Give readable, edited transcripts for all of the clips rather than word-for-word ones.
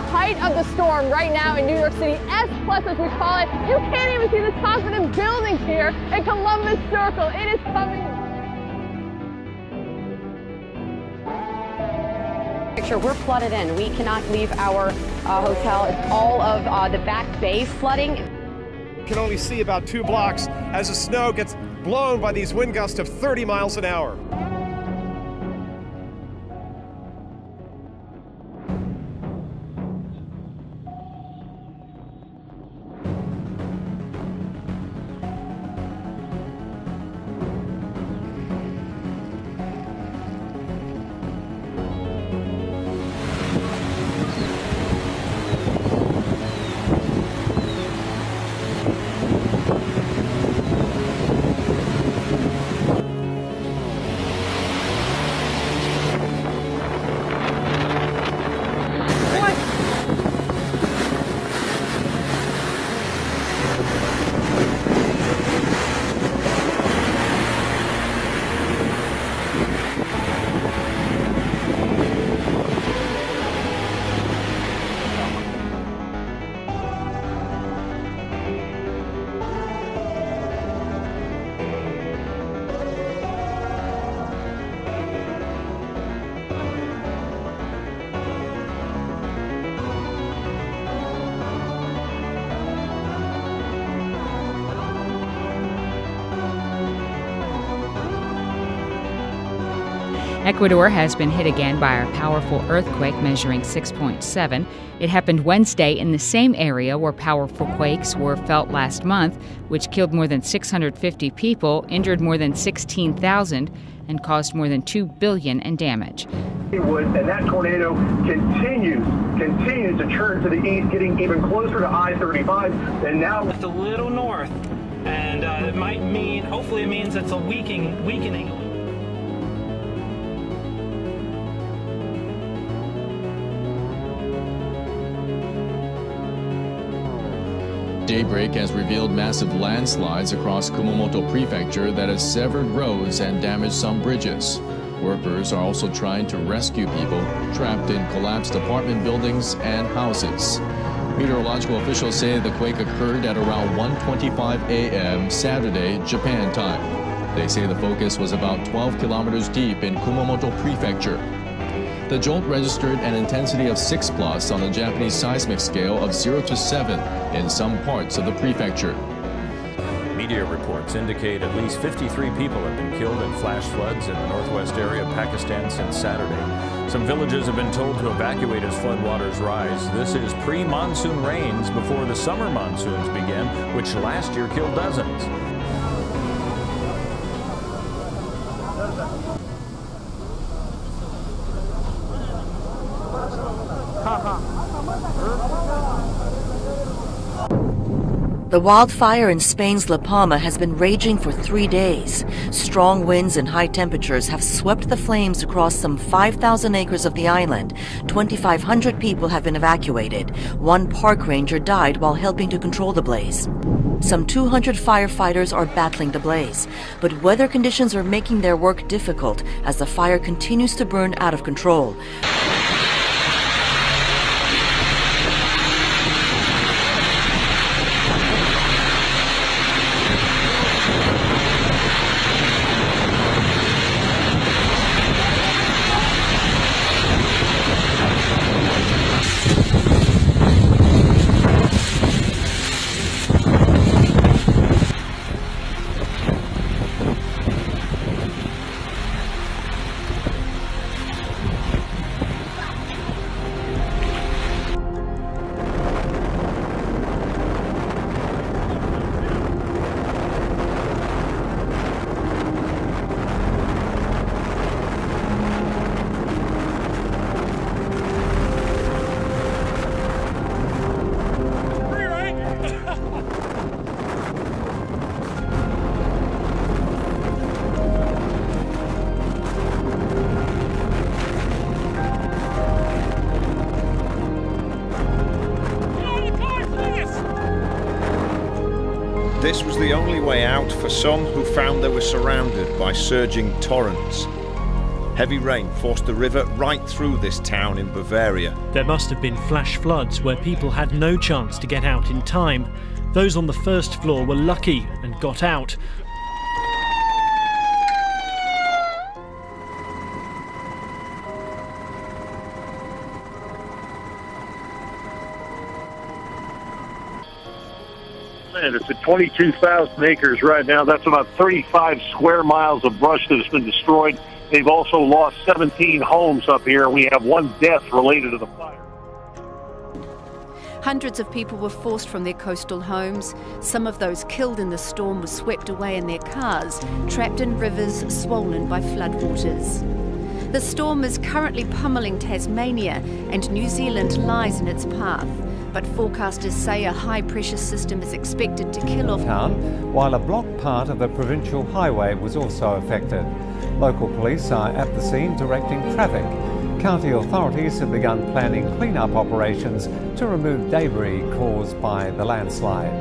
height of the storm right now in New York City, S+ as we call it. You can't even see the top of the buildings here in Columbus Circle. It is coming. We're flooded in. We cannot leave our hotel. It's all of the Back Bay flooding. You can only see about 2 blocks as the snow gets blown by these wind gusts of 30 miles an hour. Ecuador has been hit again by a powerful earthquake measuring 6.7. It happened Wednesday in the same area where powerful quakes were felt last month, which killed more than 650 people, injured more than 16,000, and caused more than $2 billion in damage. And that tornado continues to turn to the east, getting even closer to I-35, and now just a little north, and it might mean, hopefully it means it's a weakening. Daybreak has revealed massive landslides across Kumamoto Prefecture that has severed roads and damaged some bridges. Workers are also trying to rescue people trapped in collapsed apartment buildings and houses. Meteorological officials say the quake occurred at around 1:25 a.m. Saturday, Japan time. They say the focus was about 12 kilometers deep in Kumamoto Prefecture. The jolt registered an intensity of 6+ on the Japanese seismic scale of 0 to 7 in some parts of the prefecture. Media reports indicate at least 53 people have been killed in flash floods in the northwest area of Pakistan since Saturday. Some villages have been told to evacuate as floodwaters rise. This is pre-monsoon rains before the summer monsoons began, which last year killed dozens. The wildfire in Spain's La Palma has been raging for 3 days. Strong winds and high temperatures have swept the flames across some 5,000 acres of the island. 2,500 people have been evacuated. One park ranger died while helping to control the blaze. Some 200 firefighters are battling the blaze, but weather conditions are making their work difficult as the fire continues to burn out of control. This was the only way out for some who found they were surrounded by surging torrents. Heavy rain forced the river right through this town in Bavaria. There must have been flash floods where people had no chance to get out in time. Those on the first floor were lucky and got out. It's at 22,000 acres right now. That's about 35 square miles of brush that has been destroyed. They've also lost 17 homes up here. We have one death related to the fire. Hundreds of people were forced from their coastal homes. Some of those killed in the storm were swept away in their cars, trapped in rivers swollen by floodwaters. The storm is currently pummeling Tasmania, and New Zealand lies in its path. But forecasters say a high-pressure system is expected to kill off town, while a blocked part of the provincial highway was also affected. Local police are at the scene directing traffic. County authorities have begun planning clean-up operations to remove debris caused by the landslide.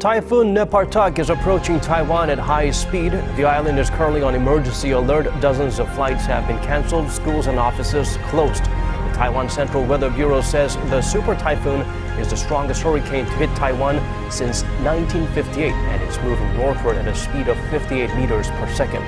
Typhoon Nepartak is approaching Taiwan at high speed. The island is currently on emergency alert. Dozens of flights have been canceled, schools and offices closed. The Taiwan Central Weather Bureau says the super typhoon is the strongest hurricane to hit Taiwan since 1958, and it's moving northward at a speed of 58 meters per second.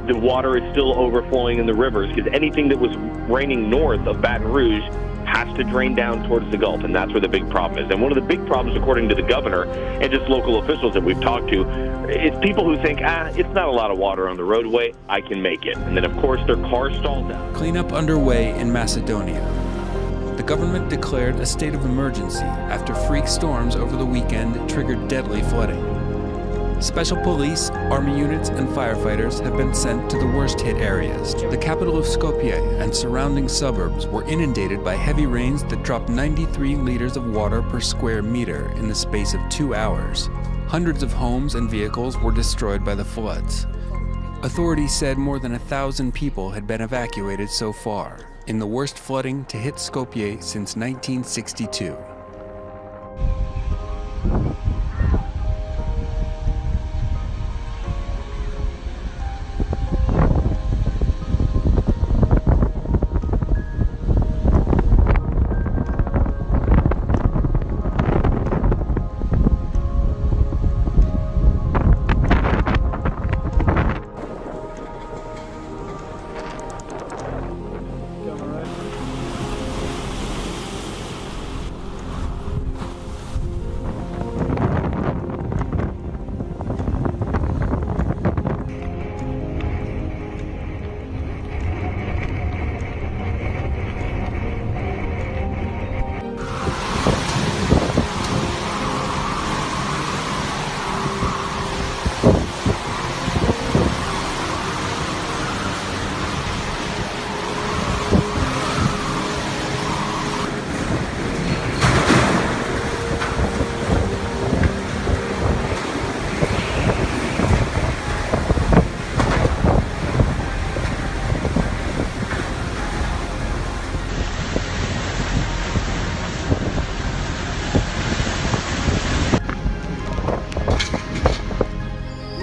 The water is still overflowing in the rivers because anything that was raining north of Baton Rouge has to drain down towards the Gulf, and that's where the big problem is. And one of the big problems, according to the governor and just local officials that we've talked to, is people who think, it's not a lot of water on the roadway, I can make it. And then, of course, their car stalls out. Cleanup underway in Macedonia. The government declared a state of emergency after freak storms over the weekend triggered deadly flooding. Special police, army units, and firefighters have been sent to the worst-hit areas. The capital of Skopje and surrounding suburbs were inundated by heavy rains that dropped 93 liters of water per square meter in the space of 2 hours. Hundreds of homes and vehicles were destroyed by the floods. Authorities said more than 1,000 people had been evacuated so far, in the worst flooding to hit Skopje since 1962.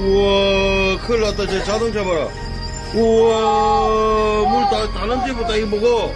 우와, 큰일 났다. 저 자동차 봐라. 우와, 물 다 넘쳐버렸다. 이거 뭐고?